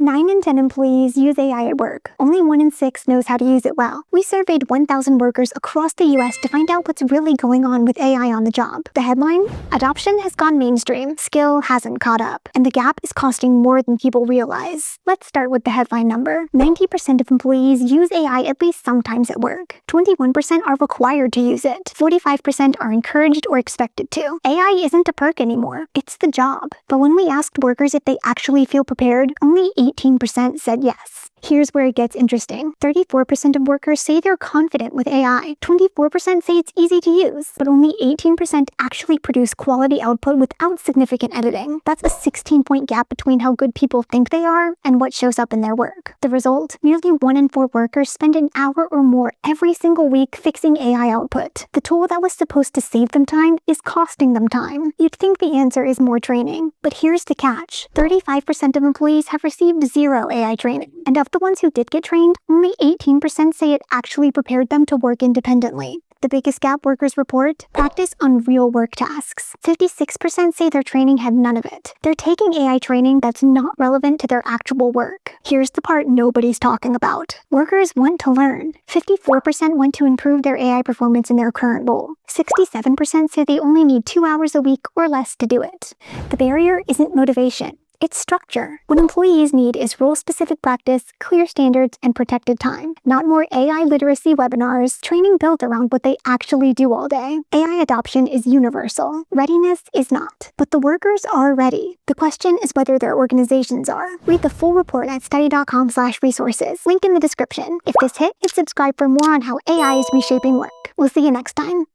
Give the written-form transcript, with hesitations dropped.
9 in 10 employees use AI at work. Only 1 in 6 knows how to use it well. We surveyed 1,000 workers across the US to find out what's really going on with AI on the job. The headline? Adoption has gone mainstream, skill hasn't caught up, and the gap is costing more than people realize. Let's start with the headline number. 90% of employees use AI at least sometimes at work. 21% are required to use it. 45% are encouraged or expected to. AI isn't a perk anymore, it's the job. But when we asked workers if they actually feel prepared, only 18% said yes. Here's where it gets interesting. 34% of workers say they're confident with AI. 24% say it's easy to use, but only 18% actually produce quality output without significant editing. That's a 16-point gap between how good people think they are and what shows up in their work. The result? Nearly 1 in 4 workers spend an hour or more every single week fixing AI output. The tool that was supposed to save them time is costing them time. You'd think the answer is more training, but here's the catch. 35% of employees have received 0 AI training, and of the ones who did get trained, only 18% say it actually prepared them to work independently. The biggest gap workers report? Practice on real work tasks. 56% say their training had none of it. They're taking AI training that's not relevant to their actual work. Here's the part nobody's talking about. Workers want to learn. 54% want to improve their AI performance in their current role. 67% say they only need 2 hours a week or less to do it. The barrier isn't motivation. It's structure. What employees need is role-specific practice, clear standards, and protected time. Not more AI literacy webinars, training built around what they actually do all day. AI adoption is universal. Readiness is not. But the workers are ready. The question is whether their organizations are. Read the full report at Study.com/resources. Link in the description. If this hit subscribe for more on how AI is reshaping work. We'll see you next time.